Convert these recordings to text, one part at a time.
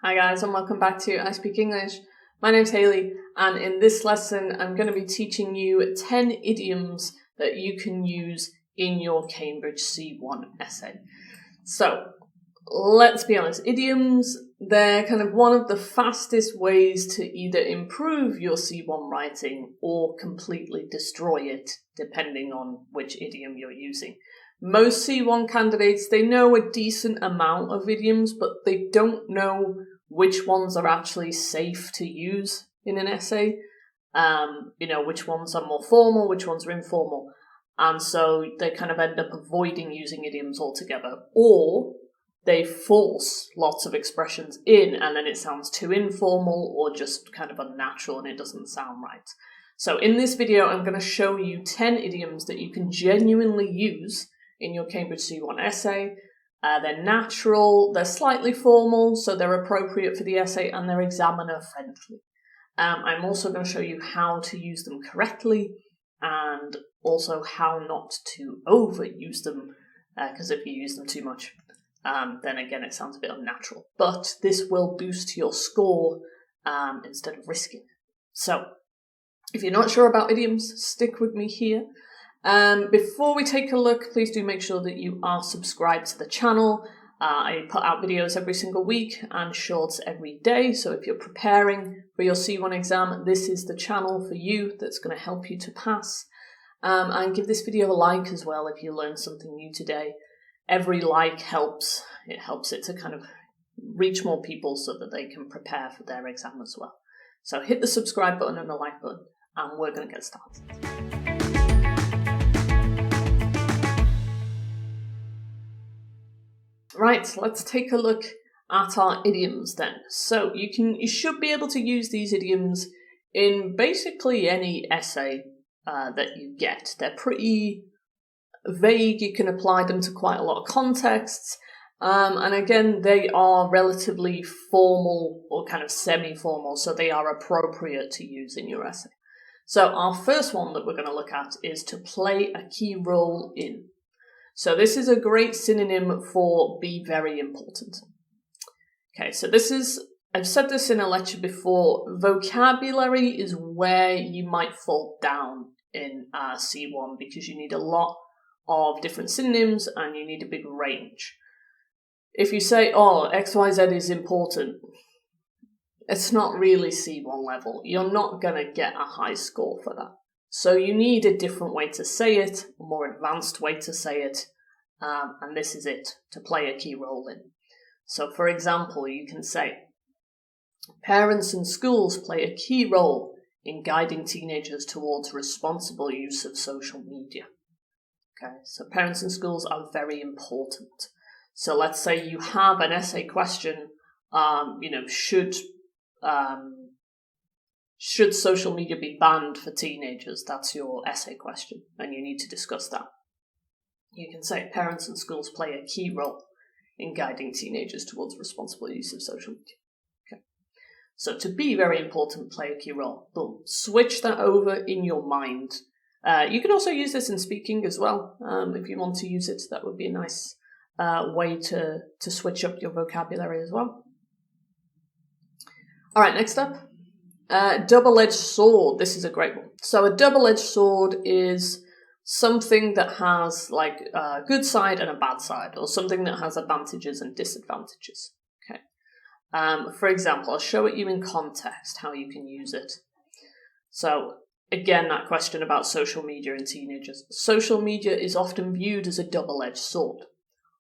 Hi guys, and welcome back to I Speak English. My name's Hayley, and in this lesson I'm going to be teaching you 10 idioms that you can use in your Cambridge C1 essay. So, let's be honest, idioms, they're kind of one of the fastest ways to either improve your C1 writing or completely destroy it, depending on which idiom you're using. Most C1 candidates, they know a decent amount of idioms, but they don't know which ones are actually safe to use in an essay. Which ones are more formal, which ones are informal. And so they kind of end up avoiding using idioms altogether. Or they force lots of expressions in and then it sounds too informal or just kind of unnatural and it doesn't sound right. So in this video, I'm going to show you 10 idioms that you can genuinely use in your Cambridge C1 essay. They're natural, they're slightly formal, so they're appropriate for the essay, and they're examiner friendly. I'm also going to show you how to use them correctly and also how not to overuse them, because if you use them too much, then again it sounds a bit unnatural. But this will boost your score instead of risking it. So, if you're not sure about idioms, stick with me here. Before we take a look, please do make sure that you are subscribed to the channel. I put out videos every single week and shorts every day, so if you're preparing for your C1 exam, this is the channel for you that's going to help you to pass. And give this video a like as well if you learned something new today. Every like helps. It helps it to kind of reach more people so that they can prepare for their exam as well. So hit the subscribe button and the like button, and we're going to get started. Right, let's take a look at our idioms then. So you should be able to use these idioms in basically any essay that you get. They're pretty vague, you can apply them to quite a lot of contexts, and again, they are relatively formal or kind of semi-formal, so they are appropriate to use in your essay. So our first one that we're going to look at is to play a key role in. So this is a great synonym for be very important. Okay, so I've said this in a lecture before, vocabulary is where you might fall down in C1 because you need a lot of different synonyms and you need a big range. If you say, oh, XYZ is important, it's not really C1 level. You're not going to get a high score for that. So you need a different way to say it, a more advanced way to say it, and this is it, to play a key role in. So for example, you can say, parents and schools play a key role in guiding teenagers towards responsible use of social media. Okay, so parents and schools are very important. So let's say you have an essay question, should social media be banned for teenagers? That's your essay question, and you need to discuss that. You can say parents and schools play a key role in guiding teenagers towards responsible use of social media. Okay. So to be very important, play a key role. Boom. Switch that over in your mind. You can also use this in speaking as well. If you want to use it, that would be a nice way to switch up your vocabulary as well. All right, next up. Double-edged sword. This is a great one. So a double-edged sword is something that has like a good side and a bad side, or something that has advantages and disadvantages. Okay. For example, I'll show it you in context how you can use it. So again, that question about social media and teenagers. Social media is often viewed as a double-edged sword,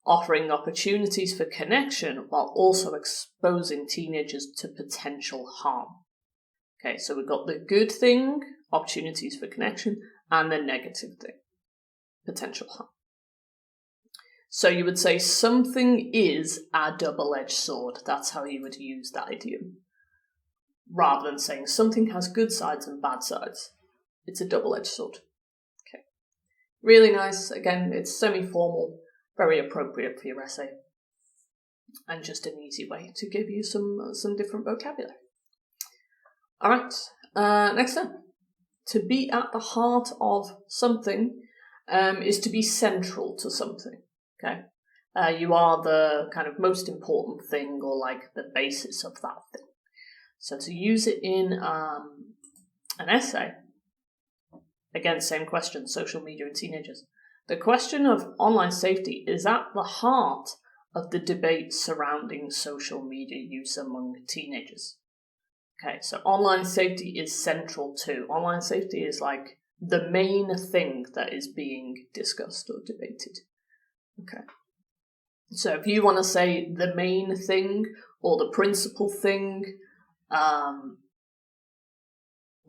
offering opportunities for connection while also exposing teenagers to potential harm. Okay, so we've got the good thing, opportunities for connection, and the negative thing, potential harm. So you would say something is a double-edged sword. That's how you would use that idiom. Rather than saying something has good sides and bad sides. It's a double-edged sword. Okay, really nice. Again, it's semi-formal, very appropriate for your essay, and just an easy way to give you some different vocabulary. All right, next up. To be at the heart of something is to be central to something, okay? You are the kind of most important thing, or like the basis of that thing. So to use it in an essay, again, same question, social media and teenagers. The question of online safety is at the heart of the debate surrounding social media use among teenagers. Okay, so online safety is central too. Online safety is like the main thing that is being discussed or debated. Okay. So if you want to say the main thing or the principal thing,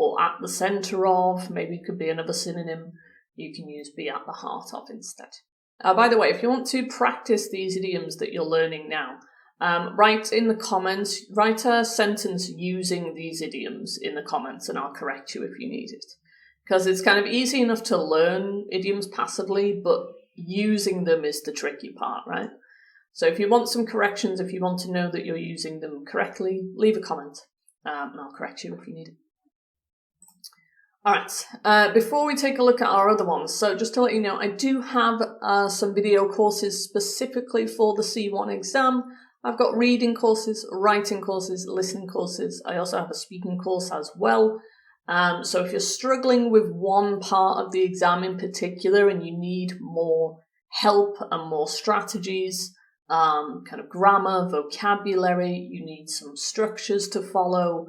or at the center of, maybe it could be another synonym, you can use be at the heart of instead. By the way, if you want to practice these idioms that you're learning now, write in the comments, write a sentence using these idioms in the comments and I'll correct you if you need it. Because it's kind of easy enough to learn idioms passively, but using them is the tricky part, right? So if you want some corrections, if you want to know that you're using them correctly, leave a comment and I'll correct you if you need it. Alright, before we take a look at our other ones, so just to let you know, I do have some video courses specifically for the C1 exam. I've got reading courses, writing courses, listening courses. I also have a speaking course as well. So if you're struggling with one part of the exam in particular and you need more help and more strategies, kind of grammar, vocabulary, you need some structures to follow,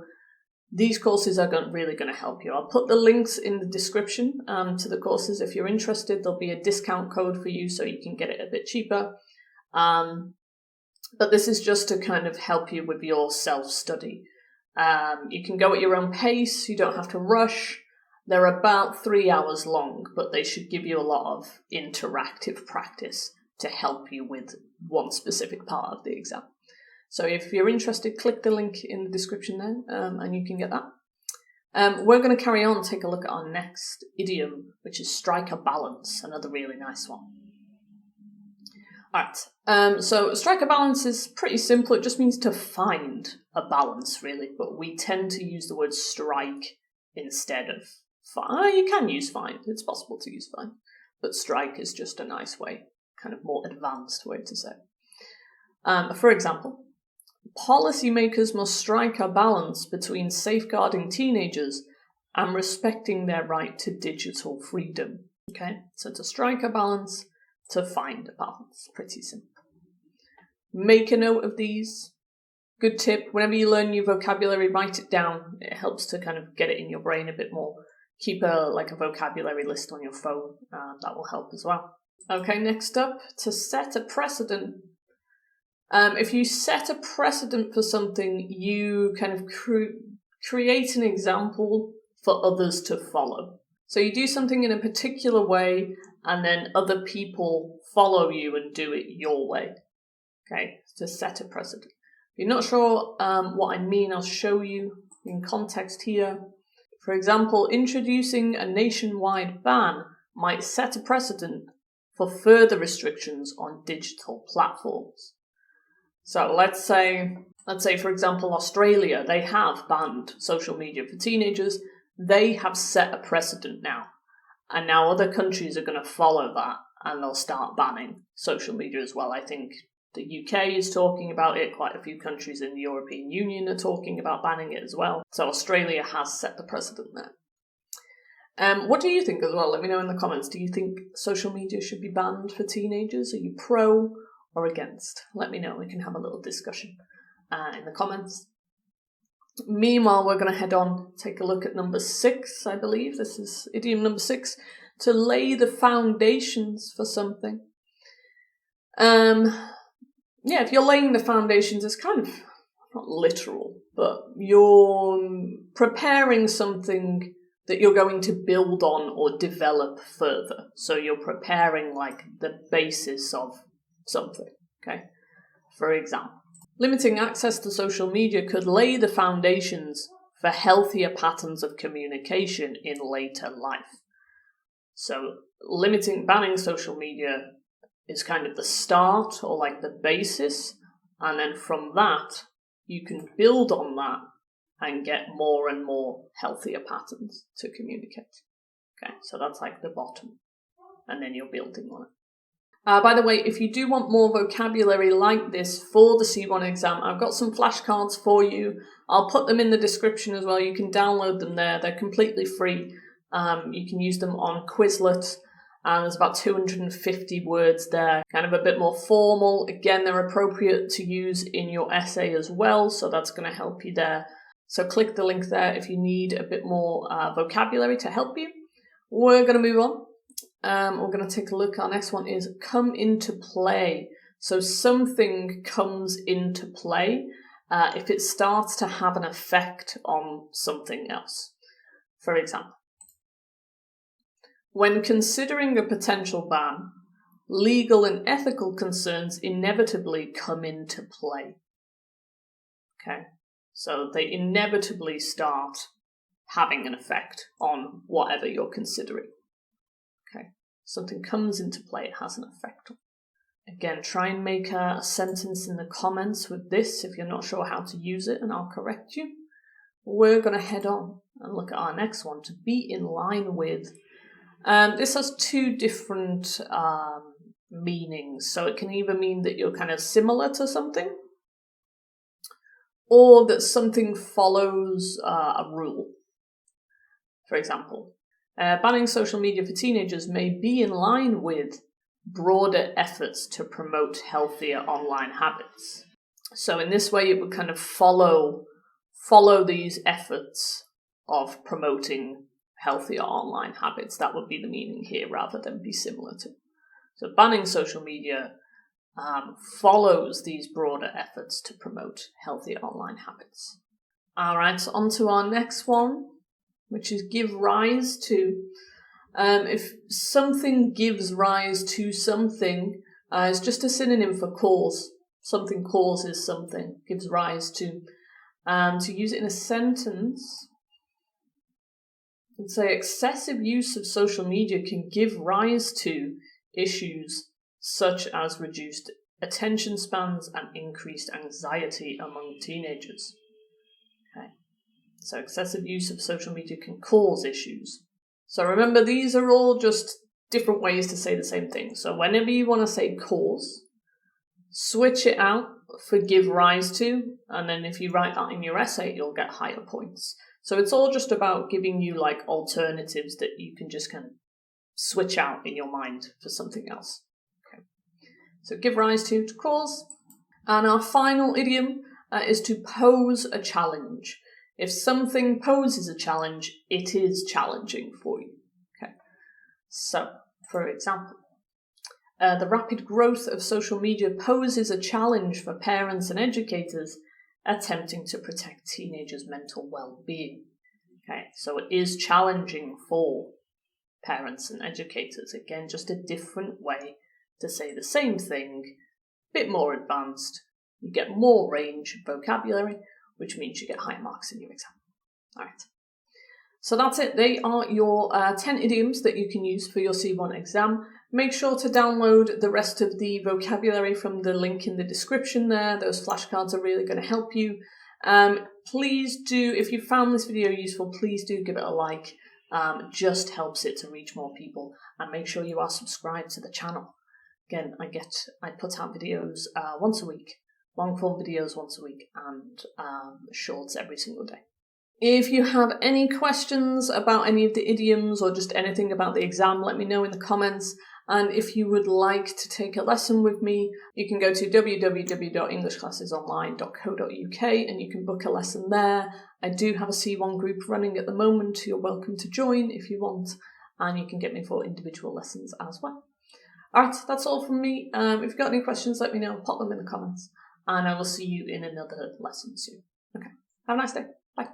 these courses are really going to help you. I'll put the links in the description to the courses. If you're interested, there'll be a discount code for you so you can get it a bit cheaper. But this is just to kind of help you with your self-study. You can go at your own pace. You don't have to rush. They're about 3 hours long, but they should give you a lot of interactive practice to help you with one specific part of the exam. So if you're interested, click the link in the description there, and you can get that. We're going to carry on, take a look at our next idiom, which is strike a balance, another really nice one. Alright, so strike a balance is pretty simple. It just means to find a balance, really, but we tend to use the word strike instead of find. You can use find, it's possible to use find, but strike is just a nice way, kind of more advanced way to say it. For example, policymakers must strike a balance between safeguarding teenagers and respecting their right to digital freedom. Okay, so to strike a balance, to find a balance, pretty simple. Make a note of these. Good tip, whenever you learn new vocabulary, write it down. It helps to kind of get it in your brain a bit more. Keep a vocabulary list on your phone, that will help as well. Okay, next up, to set a precedent. If you set a precedent for something, you kind of create an example for others to follow. So you do something in a particular way, and then other people follow you and do it your way. Okay, to set a precedent. If you're not sure what I mean, I'll show you in context here. For example, introducing a nationwide ban might set a precedent for further restrictions on digital platforms. So let's say, for example, Australia, they have banned social media for teenagers. They have set a precedent now. And now other countries are going to follow that and they'll start banning social media as well. I think the UK is talking about it. Quite a few countries in the European Union are talking about banning it as well. So Australia has set the precedent there. What do you think as well? Let me know in the comments. Do you think social media should be banned for teenagers? Are you pro or against? Let me know. We can have a little discussion in the comments. Meanwhile, we're going to head on, take a look at number 6, I believe. This is idiom number 6, to lay the foundations for something. If you're laying the foundations, it's kind of not literal, but you're preparing something that you're going to build on or develop further. So you're preparing like the basis of something, okay? For example, limiting access to social media could lay the foundations for healthier patterns of communication in later life. So banning social media is kind of the start or like the basis, and then from that you can build on that and get more and more healthier patterns to communicate. Okay, so that's like the bottom, and then you're building on it. By the way, if you do want more vocabulary like this for the C1 exam, I've got some flashcards for you. I'll put them in the description as well. You can download them there. They're completely free. You can use them on Quizlet. There's about 250 words there, kind of a bit more formal. Again, they're appropriate to use in your essay as well, so that's going to help you there. So click the link there if you need a bit more vocabulary to help you. We're going to move on. We're going to take a look. Our next one is come into play. So something comes into play if it starts to have an effect on something else. For example, when considering a potential ban, legal and ethical concerns inevitably come into play. Okay, so they inevitably start having an effect on whatever you're considering. Okay, something comes into play, it has an effect. Again, try and make a sentence in the comments with this if you're not sure how to use it, and I'll correct you. We're going to head on and look at our next one, to be in line with. This has two different meanings. So it can either mean that you're kind of similar to something, or that something follows a rule. For example, banning social media for teenagers may be in line with broader efforts to promote healthier online habits. So in this way, it would kind of follow these efforts of promoting healthier online habits. That would be the meaning here, rather than be similar to. So banning social media follows these broader efforts to promote healthier online habits. All right, so on to our next one, which is give rise to. If something gives rise to something, it's just a synonym for cause. Something causes something, gives rise to. To use it in a sentence, I'd say excessive use of social media can give rise to issues such as reduced attention spans and increased anxiety among teenagers. Okay. So excessive use of social media can cause issues. So remember, these are all just different ways to say the same thing. So whenever you want to say cause, switch it out for give rise to, and then if you write that in your essay, you'll get higher points. So it's all just about giving you like alternatives that you can just kind of switch out in your mind for something else. Okay. So give rise to cause. And our final idiom is to pose a challenge. If something poses a challenge, it is challenging for you. Okay. So, for example, the rapid growth of social media poses a challenge for parents and educators attempting to protect teenagers' mental well-being. Okay, so it is challenging for parents and educators. Again, just a different way to say the same thing, a bit more advanced. You get more range of vocabulary, which means you get higher marks in your exam. All right. So that's it. They are your 10 idioms that you can use for your C1 exam. Make sure to download the rest of the vocabulary from the link in the description there. Those flashcards are really going to help you. Please do, if you found this video useful, please do give it a like. It just helps it to reach more people. And make sure you are subscribed to the channel. Again, I put out videos once a week, long form videos once a week, and shorts every single day. If you have any questions about any of the idioms or just anything about the exam, let me know in the comments. And if you would like to take a lesson with me, you can go to www.englishclassesonline.co.uk and you can book a lesson there. I do have a C1 group running at the moment. You're welcome to join if you want, and you can get me for individual lessons as well. All right, that's all from me. If you've got any questions, let me know. Pop them in the comments, and I will see you in another lesson soon. Okay, have a nice day. Bye.